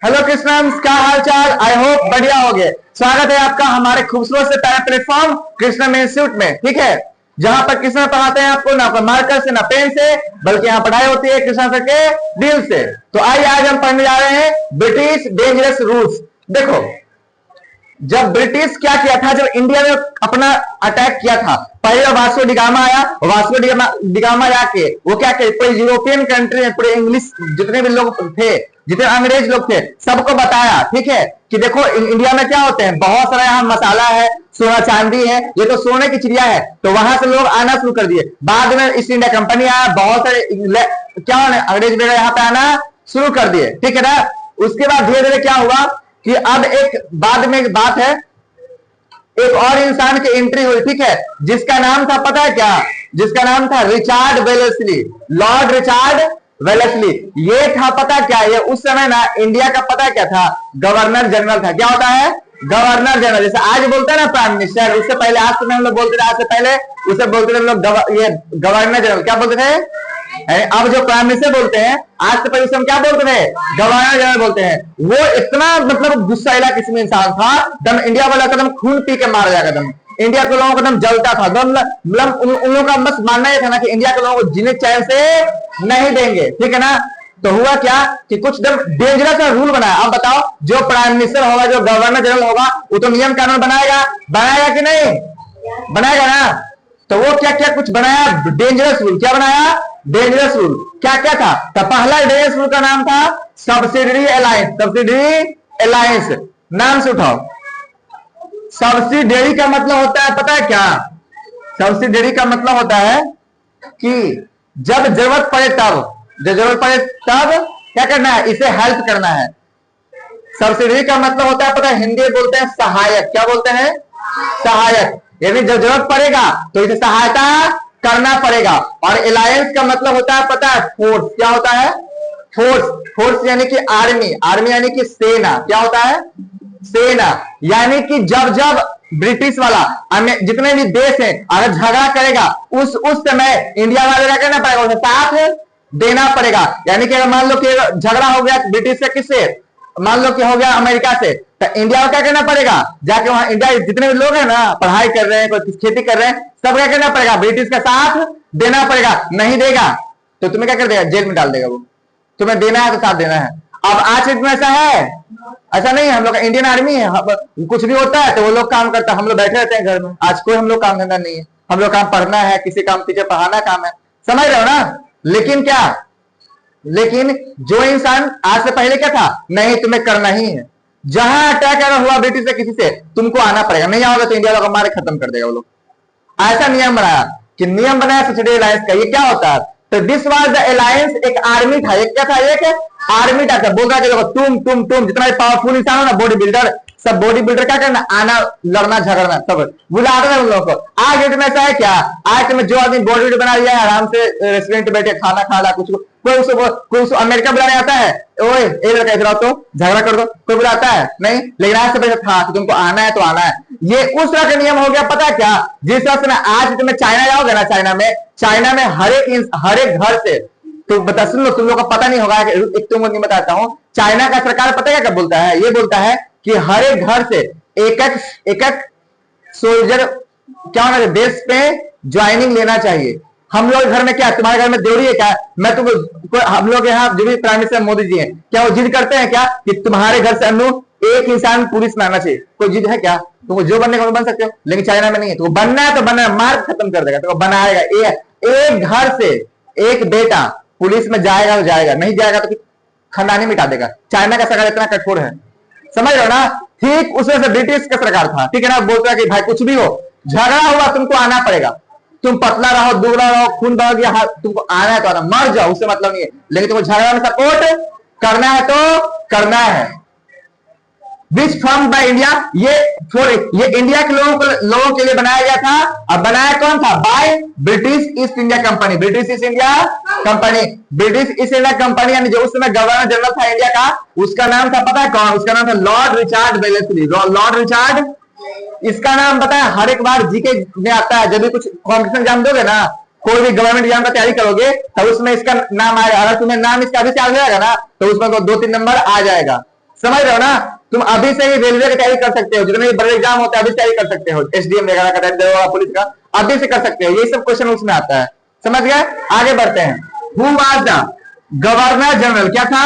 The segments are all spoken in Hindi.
हेलो कृष्णम्स, क्या हाल चाल। आई होप बढ़िया हो गए। स्वागत है आपका हमारे खूबसूरत से प्यारे प्लेटफॉर्म कृष्णम इंस्टीट्यूट में। ठीक है, जहां पर कृष्ण पढ़ाते हैं आपको ना मार्कर से ना पेन से, बल्कि यहाँ पढ़ाई होती है कृष्ण सर के दिल से। तो आइए आज हम पढ़ने जा रहे हैं ब्रिटिश डेंजरस रूल्स। देखो, जब ब्रिटिश क्या किया था, जब इंडिया में अपना अटैक किया था, पहले वास्को डिगामा आया। वास्को डिगामा आके वो क्या किया, पूरे यूरोपियन कंट्री में पूरे इंग्लिश जितने भी लोग थे, जितने अंग्रेज लोग थे, सबको बताया, ठीक है, कि देखो इंडिया में क्या होते हैं, बहुत सारा यहाँ मसाला है, सोना चांदी है, ये तो सोने की चिड़िया है। तो वहां से लोग आना शुरू कर दिए। बाद में ईस्ट इंडिया कंपनी आया, बहुत सारे क्या अंग्रेज वगैरह यहाँ पे आना शुरू कर दिए। ठीक है ना। उसके बाद धीरे धीरे क्या हुआ कि अब एक बाद में एक बात है, एक और इंसान की एंट्री हुई, ठीक है, जिसका नाम था, पता है क्या, जिसका नाम था Richard Wellesley, Lord Richard Wellesley. ये था, पता क्या, ये उस समय ना इंडिया का पता क्या था, गवर्नर जनरल था। क्या होता है, गवर्नर जनरल। जैसे आज बोलते हैं ना प्राइम मिनिस्टर, उससे पहले आज तो हम लोग बोलते थे, आज से पहले उसे बोलते थे हम लोग ये गवर्नर जनरल। क्या बोलते थे, अब जो प्राइम मिनिस्टर बोलते हैं, आज से पहले हम क्या बोलते थे, गवर्नर जनरल बोलते हैं। वो इतना मतलब गुस्सैला किस्म इंसान था, दम इंडिया वाला कदम खून पी के मारा जाएगा, दम इंडिया के लोगों को दम जलता था, दम मतलब उन लोगों का बस मानना ये था ना कि इंडिया के लोगों को जीने चैन से नहीं देंगे। ठीक है ना। तो हुआ क्या कि कुछ दम डेंजरस रूल बनाया। अब बताओ, जो प्राइम मिनिस्टर होगा, जो गवर्नर जनरल होगा, वो तो नियम कानून बनाएगा कि नहीं बनाएगा ना। तो वो क्या क्या कुछ बनाया, डेंजरस रूल। क्या बनाया, डेंजरस रूल। क्या क्या था, तो पहला डेंजरस रूल का नाम था सब्सिडरी अलायंस। सब्सिडरी अलायंस, नाम से उठाओ। सब्सिडरी का मतलब होता है, पता है क्या, सब्सिडरी का मतलब होता है कि जब जरूरत पड़े तब, जब जरूरत पड़े तब क्या करना है, इसे हेल्प करना है। सब्सिडरी का मतलब होता है, पता है, हिंदी में बोलते हैं सहायक। क्या बोलते हैं, सहायक। यानी जब जरूरत पड़ेगा तो इसे सहायता करना पड़ेगा। और अलायंस का मतलब होता है, पता है, फोर्स। क्या होता है, फोर्स। फोर्स यानी कि आर्मी, आर्मी यानी कि सेना। क्या होता है, सेना। यानी कि जब जब ब्रिटिश वाला जितने भी देश हैं अगर झगड़ा करेगा, उस समय इंडिया वाले क्या करना पड़ेगा, उसे साथ देना पड़ेगा। यानी कि अगर मान लो कि झगड़ा हो गया ब्रिटिश से, किससे, मान लो कि हो गया अमेरिका से, तो इंडिया को क्या करना पड़ेगा, जाके वहां इंडिया जितने भी लोग हैं ना, पढ़ाई कर रहे हैं, कोई खेती कर रहे हैं, सब क्या करना पड़ेगा, ब्रिटिश का साथ देना पड़ेगा। नहीं देगा तो तुम्हें क्या कर देगा, जेल में डाल देगा। वो तुम्हें देना है तो साथ देना है। अब आज में ऐसा है, ऐसा नहीं है। हम लोग का इंडियन आर्मी है, कुछ भी होता है तो वो लोग काम करता है, हम लोग बैठे रहते हैं घर में। आज कोई हम लोग काम धंधा नहीं है, हम लोग काम पढ़ना है, किसी काम पीछे पढ़ाना काम है, समझ रहे हो ना। लेकिन क्या, लेकिन जो इंसान आज से पहले क्या था, नहीं तुम्हें करना ही है। जहां अटैक अगर हुआ ब्रिटिश से किसी से, तुमको आना पड़ेगा, नहीं आओगे तो इंडिया लोग मारे खत्म कर देगा वो लोग। ऐसा नियम बनाया, कि नियम बनाया सब्सिडी अलायंस का। ये क्या होता है, तो दिस वाज द अलायंस। एक आर्मी था, एक क्या था, एक आर्मी था। बोल रहा है तुम जितना भी पावरफुल इंसान हो ना, बॉडी बिल्डर, सब बॉडी बिल्डर क्या करना, आना, लड़ना झगड़ना, सब बुलाते हैं उन लोगों को। आज डेट में ऐसा है क्या, आज में जो आदमी बॉडी बिल्डर बना लिया है, आराम से रेस्टोरेंट बैठे खाना खा रहा, कुछ कोई उसको अमेरिका बुलाने आता है, ओए ए लड़का इधर आओ तो झगड़ा कर दो, कोई बुलाता है नहीं। लेकिन आज से पहले था कि तुमको आना है तो आना है। ये उस तरह का नियम हो गया, पता है क्या, जिस तरह से ना आज तुम्हें चाइना जाओगे ना, चाइना में हर एक घर से, तो बता सुन लो, तुम लोग को पता नहीं होगा, एक तुमको नहीं बताता हूं। चाइना का सरकार पता है क्या बोलता है, ये बोलता है कि हर एक घर से एक एक सोल्जर क्या होना चाहिए, देश पे ज्वाइनिंग लेना चाहिए। हम लोग घर में क्या, तुम्हारे घर में जरूरी है क्या, मैं तुमको, हम लोग यहाँ जो भी प्राइम मिनिस्टर मोदी जी हैं, क्या वो जिद करते हैं क्या कि तुम्हारे घर से अनु एक इंसान पुलिस में आना चाहिए, कोई जिद है क्या, तुमको जो बनने का बन सकते हो। लेकिन चाइना में नहीं है, तो बनना है तो बनना है, मार खत्म कर देगा, तो बनाएगा। एक घर से एक बेटा पुलिस में जाएगा तो जाएगा, नहीं जाएगा तो खानदानी मिटा देगा। चाइना का सरकार इतना कठोर है, समझ रहे हो ना। ठीक उसमें से ब्रिटिश का सरकार था, ठीक है ना, बोलता है कि भाई कुछ भी हो, झगड़ा हुआ तुमको आना पड़ेगा, तुम पतला रहो, दुबला रहो, खून बह गया, तुमको आना है तो आना, मर जाओ उससे मतलब नहीं है, लेकिन तुमको झगड़ा में सपोर्ट करना है तो करना है। विच फॉर्म बाय इंडिया, ये इंडिया के लोगों के लिए बनाया गया था। अब बनाया कौन था, by British east India company. British east India company, British east India company, यानी जो उस समय गवर्नर जनरल था इंडिया का, उसका नाम था, पता है कौन, उसका नाम था Lord Richard Wellesley. Lord Richard, इसका नाम पता है, हर एक बार जीके में आता है। जब भी कुछ कॉम्पिटिशन एग्जाम दोगे ना, कोई भी गवर्नमेंट एग्जाम का तैयारी करोगे, तो उसमें इसका नाम आएगा। अगर तुम्हें नाम इसका भी याद रहेगा ना, तो उसमें तो 2-3 नंबर आ जाएगा, समझ रहे हो ना? तुम अभी से ही रेलवे की तैयारी कर सकते हो, जितने भी बड़े एग्जाम होते हैं अभी से तैयारी कर सकते हो, एसडीएम वगैरह का तैयारी होगा, पुलिस का अभी से कर सकते हो, यही सब क्वेश्चन उसमें आता है। समझ गए? आगे बढ़ते हैं। Who was the governor general? क्या था?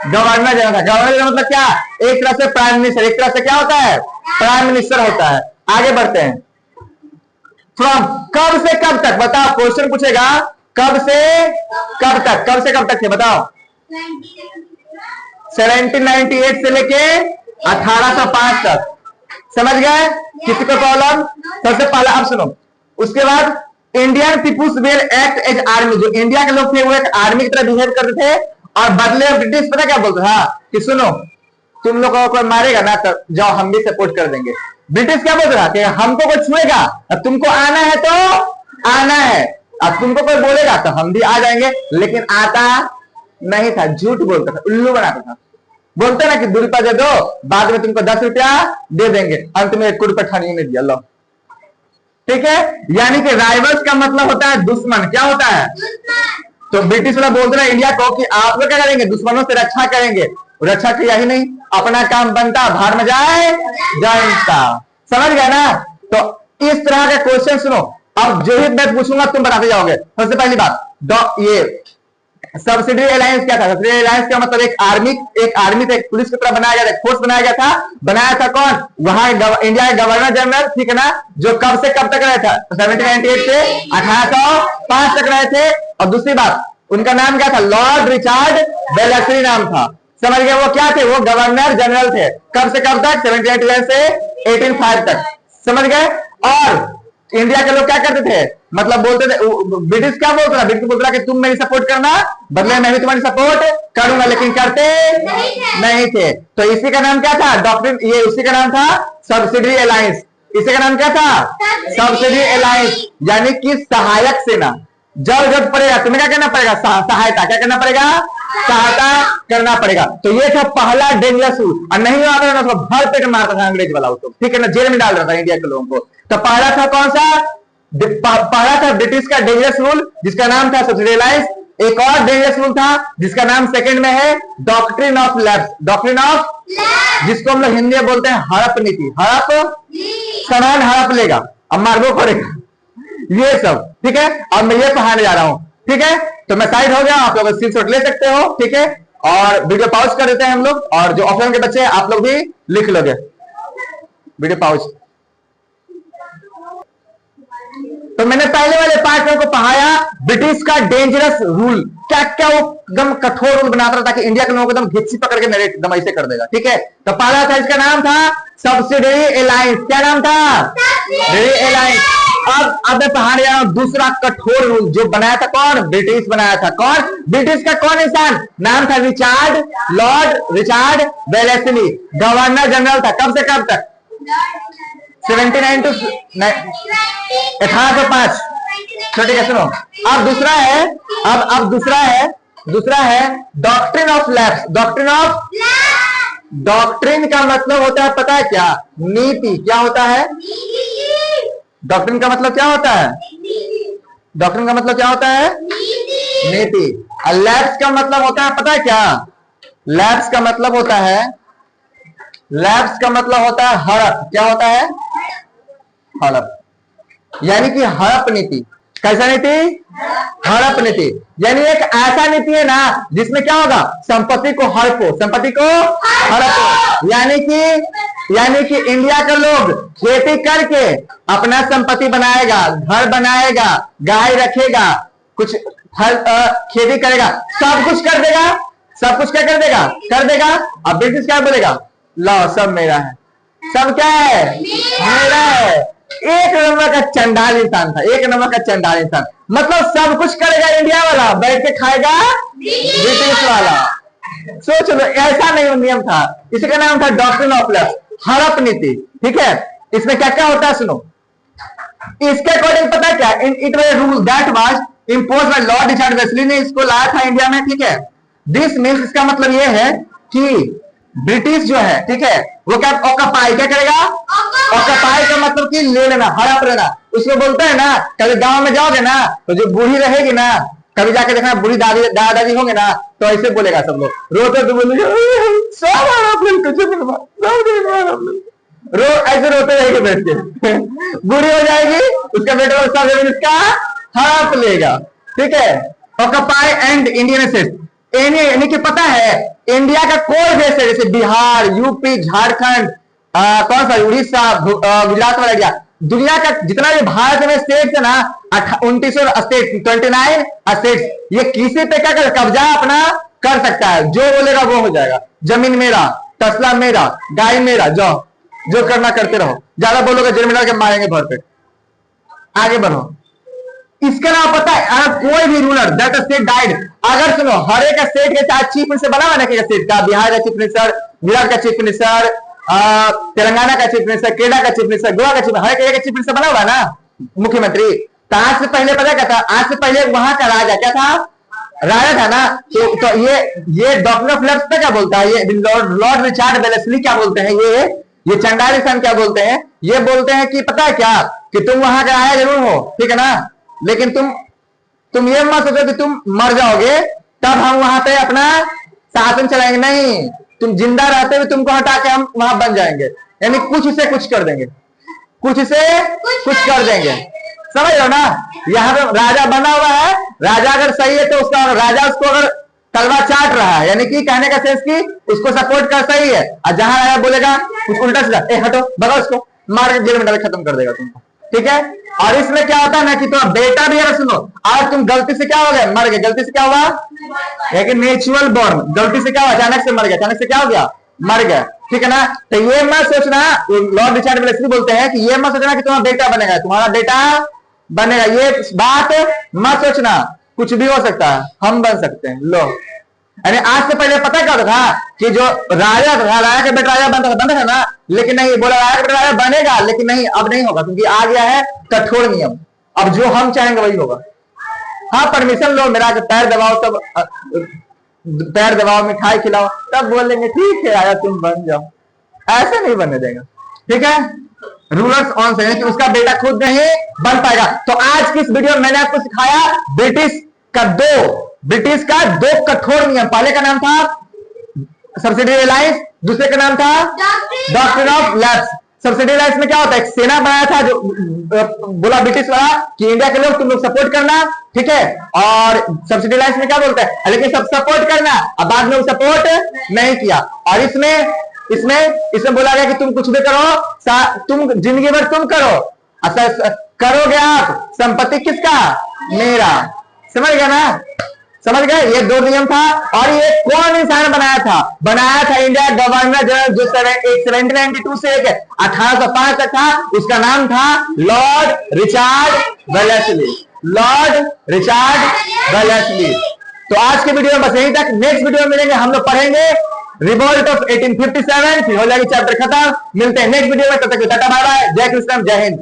गवर्नर जनरल था। गवर्नर जनरल मतलब क्या? एक तरह से प्राइम मिनिस्टर, एक तरह से क्या होता है? प्राइम मिनिस्टर होता है। आगे बढ़ते हैं। फ्रॉम, कब से कब तक बताओ, क्वेश्चन पूछेगा कब से कब तक, कब से कब तक थे बताओ? 1798 से लेके 1805 तक। समझ गए? किसी को प्रॉब्लम? सबसे पहला आप सुनो, उसके बाद Indian peoples well act as army, जो इंडिया के लोग थे वो एक आर्मी की तरह बिहेव करते थे, और बदले में ब्रिटिश पता क्या बोलते था कि सुनो तुम लोग को कोई मारेगा ना तो जाओ हम भी सपोर्ट कर देंगे। ब्रिटिश क्या बोल रहा कि हमको कोई छुएगा, अब तुमको आना है तो आना है, अब तुमको कोई बोलेगा तो हम भी आ जाएंगे, लेकिन आता नहीं था, झूठ बोलता था, उल्लू बनाता था। बोलते ना कि 2 रुपया दे दो, बाद में तुमको 10 रुपया दे देंगे, अंत में 1 रुपया ठानी में दिया लो। ठीक है? यानी कि राइवल्स का मतलब होता है दुश्मन। क्या होता है? तो ब्रिटिश वाला बोलते ना इंडिया को कि आप लोग क्या करेंगे? दुश्मनों से रक्षा करेंगे। रक्षा किया ही नहीं, अपना काम बनता, बाहर में जाए जनता। समझ गए ना? तो इस तरह के क्वेश्चन सुनो, अब जो ही मैं पूछूंगा तुम बनाते जाओगे। सबसे पहली बात, ये सब्सिडी अलायंस क्या था? सब्सिडी अलायंस का मतलब एक आर्मी से एक पुलिस की तरह बनाया गया था, फोर्स बनाया गया था। बनाया था कौन? वहां इंडिया के गवर्नर जनरल, ठीक है ना, जो कब से कब तक रहे थे? 1798 से 1805 तक रहे थे। और दूसरी बात, उनका नाम क्या था? लॉर्ड रिचार्ड वेलेस्ली नाम था। समझ गए? वो क्या थे? वो गवर्नर जनरल थे। कब से कब तक? 1798 से 1805 तक। समझ गए? और इंडिया के लोग क्या करते थे? मतलब बोलते थे, ब्रिटिश क्या बोलता था? ब्रिटिश बोलता था कि तुम मेरी सपोर्ट करना, बदले में मैं भी तुम्हारी सपोर्ट करूंगा, लेकिन करते नहीं थे। तो इसी का नाम क्या था? डॉक्ट्रिन, ये उसी का नाम था सब्सिडी अलायंस। इसी का नाम क्या था? सब्सिडी अलायंस, यानी कि सहायक सेना। जब जब पड़ेगा तुम्हें क्या करना पड़ेगा? सहायता। क्या करना पड़ेगा? सहायता करना पड़ेगा। तो ये था पहला डेंजरस रूल। और नहीं आता ना तो भर पेट मारता था अंग्रेज वाला उसको, ठीक है ना, जेल में डाल रहा था इंडिया के लोगों को। तो पहला था कौन सा? पहला था ब्रिटिश का डेंजरस रूल, जिसका नाम था सब्सिडी अलायंस। एक और डेंजरस रूल था जिसका नाम सेकंड में है doctrine of lapse. Doctrine of, जिसको हम लोग हिंदी में बोलते हैं हड़प नीति। हड़प, सामान हड़प लेगा, अब मारबो पड़ेगा, ये सब। ठीक है? अब मैं ये पढ़ाने जा रहा हूं। ठीक है? तो मैं साइड हो गया, आप लोग स्क्रीनशॉट ले सकते हो। ठीक है? और वीडियो पॉज कर देते हैं हम लोग, और जो ऑफलाइन के बच्चे हैं आप लोग भी लिख लोगे। Video pause. तो मैंने पहले वाले पार्ट में को पढ़ाया ब्रिटिश का डेंजरस रूल, क्या क्या वो एकदम कठोर रूल बनाता रहा था कि इंडिया के लोगों को एकदम घिच्ची पकड़ के नरेट एकदम ऐसे कर देगा। ठीक है? तो पहला था, इसका नाम था सब्सिडरी अलायंस। क्या नाम था? Subsidiary alliance. अब मैं पढ़ाने जा रहा हूं दूसरा कठोर रूल, जो बनाया था कौन? ब्रिटिश बनाया था। कौन? ब्रिटिश का कौन इंसान? नाम था Richard, Lord Richard Wellesley. Governor general था। कब से कब तक? 1805। ठीक है? सुनो, अब दूसरा है, अब दूसरा है doctrine of lapse. Doctrine of, doctrine का मतलब होता है पता है क्या? नीति। क्या होता है? डॉक्ट्रिन का मतलब क्या होता है? डॉक्ट्रिन का मतलब क्या होता है? नीति। और लैप्स का मतलब होता है पता है क्या? लैप्स का मतलब होता है, लैप्स का मतलब होता है हड़प। क्या होता है? हड़प, यानी कि हड़प नीति। कैसा नीति? हड़प नीति। यानी एक ऐसा नीति है ना जिसमें क्या होगा? संपत्ति को हड़पो, संपत्ति को हड़पो। यानी कि इंडिया के लोग खेती करके अपना संपत्ति बनाएगा, घर बनाएगा, गाय रखेगा, कुछ खेती करेगा, सब कुछ कर देगा। सब कुछ क्या कर देगा? कर देगा। अब ब्रिटिश क्या बोलेगा? लो सब मेरा है। सब क्या है? मेरा है। एक नंबर का चंडाल इंसान था, एक नंबर का चंडाल इंसान। मतलब सब कुछ करेगा इंडिया वाला, बैठ के खाएगा ब्रिटिश वाला। सोच लो, ऐसा नहीं नियम था। इसका नाम था डॉक्ट्रिन ऑफ लैप्स, हड़प नीति। ठीक है? इसमें क्या क्या होता है सुनो। इसके अकॉर्डिंग पता क्या? It was rule that was imposed by Lord Richard Wellesley ने इसको लाया था इंडिया में। ठीक है? दिस मीन्स, इसका मतलब ये है कि ब्रिटिश जो है, ठीक है, वो क्या ऑक्यूपाई क्या करेगा? ऑक्यूपाई का मतलब कि ले लेना, हड़प लेना। उसको बोलते हैं ना, कभी गांव में जाओगे ना तो जो बूढ़ी रहेगी ना, कभी जाके देखना बूढ़ी दादी होंगे ना, तो ऐसे बोलेगा सब लोग, रोते तो बोलेंगे सब हड़प ले रो ऐसे रोते रहेंगे बैठ के, बुरी हो जाएगी, उसका बेटा उसका जमीन इसका हड़प लेगा, ठीक है। ऑक्यूपाई एंड इंडियन स्टेट, यानी कि पता है इंडिया का कोई देश है जैसे बिहार, यूपी, झारखंड, कौन सा उड़ीसा, गुजरात वाला एरिया, दुनिया का जितना भी भारत में स्टेट है ना 29 स्टेट, 29 स्टेट, ये किसी पे क्या कर कब्जा अपना कर सकता है, जो बोलेगा वो हो जाएगा। जमीन मेरा, तसला मेरा, गाय मेरा, जाओ जो करना करते रहो, ज्यादा बोलोगे जेल में डाल के मारेंगे भर पे। आगे बढ़ो। इसका नाम पता है, अगर कोई भी रूलर दैट स्टेट डाइड, अगर सुनो हर एक स्टेट के चाहे चीफ मिनिस्टर बना हुआ ना, स्टेट का, बिहार का चीफ मिनिस्टर, गुजरात का चीफ मिनिस्टर, तेलंगाना का चीफ मिनिस्टर, केरला का चीफ मिनिस्टर, गोवा का चीफ, हर एक चीफ मिनिस्टर बना हुआ ना मुख्यमंत्री। तो आज से पहले पता क्या था, आज से पहले वहां का राजा क्या था, राजा था ना। तो ये डॉक्टर ऑफ लॉर्ड्स पे क्या बोलता है, ये लॉर्ड रिचार्ड वेलेस्ली क्या बोलते हैं, ये चंडाली सन क्या बोलते हैं, ये बोलते हैं कि पता है क्या, कि तुम वहां का राजा जरूर हो, ठीक है ना, लेकिन तुम ये मत सोचो कि तुम मर जाओगे तब हम वहां पे अपना शासन चलाएंगे, नहीं, तुम जिंदा रहते हुए तुमको हटा के हम वहां बन जाएंगे, यानी कुछ से कुछ कर देंगे, कुछ से कुछ कर देंगे, समझ लो ना। यहाँ पे राजा बना हुआ है, राजा अगर सही है तो उसका राजा उसको अगर तलवार चाट रहा है, यानी कि कहने का सेंस कि उसको सपोर्ट कर सही है, और जहां राजा बोलेगा कुछ उल्टा सीधा, ए हटो भगा उसको, मार के जेल में डाल खत्म कर देगा तुमको, ठीक है। और इसमें क्या होता है ना कि तुम्हारा बेटा भी अगर सुनो, आज तुम गलती से क्या हो गए, मर गए, गलती से क्या हुआ, लेकिन नेचुरल बॉर्न, गलती से क्या हुआ, अचानक से मर गया, अचानक से क्या हो गया, मर गया, ठीक है ना। तो ये मत सोचना, लॉर्ड रिचार्ड वेलेस्ली बोलते हैं कि ये मत सोचना कि तुम्हारा बेटा बनेगा, तुम्हारा बेटा बनेगा, ये बात मत सोचना, कुछ भी हो सकता है, हम बन सकते हैं। लो, यानी आज से पहले पता क्या होता था कि जो राजा था, राजा का बेटा राजा बनता था ना, लेकिन नहीं, बोला राजा का बेटा राजा बनेगा, लेकिन नहीं, अब नहीं होगा, क्योंकि आ गया है कठोर नियम, अब जो हम चाहेंगे वही होगा। हाँ, परमिशन लो, मेरा पैर दबाओ, तब पैर दबाओ, मिठाई खिलाओ, तब बोलेंगे ठीक है आया तुम बन जाओ, ऐसे नहीं बनने देगा, ठीक है। रूलर्स ऑन से कि उसका बेटा खुद नहीं बन पाएगा। तो आज की इस वीडियो में मैंने आपको सिखाया ब्रिटिश का दो कठोर नियम। पहले का नाम था सब्सिडी अलायंस, दूसरे का नाम था doctrine of lapse. Subsidy alliance में क्या होता है, एक सेना बनाया था जो बोला ब्रिटिश वाला कि इंडिया के लोग तुम लोग सपोर्ट करना, ठीक है। और सब्सिडी अलायंस में क्या बोलता है, लेकिन सब सपोर्ट करना, अब बाद में वो सपोर्ट नहीं किया। और इसमें बोला गया कि तुम कुछ भी करो, तुम जिंदगी भर तुम करो, करोगे आप, संपत्ति किसका, मेरा, समझ गया ना, समझ गए। ये दो नियम था। और ये कौन इंसान बनाया था इंडिया गवर्नर जनरल, जो 1792 से 1805 तक था, उसका नाम था Lord Richard Wellesley, Lord Richard Wellesley. तो आज के वीडियो में बस यहीं तक, नेक्स्ट वीडियो में मिलेंगे, हम लोग पढ़ेंगे रिवोल्ट ऑफ 1857, फिर हो जाएगी चैप्टर खत्म। मिलते हैं नेक्स्ट वीडियो में, तब तक टाटा बाय बाय, जय कृष्ण, जय हिंद।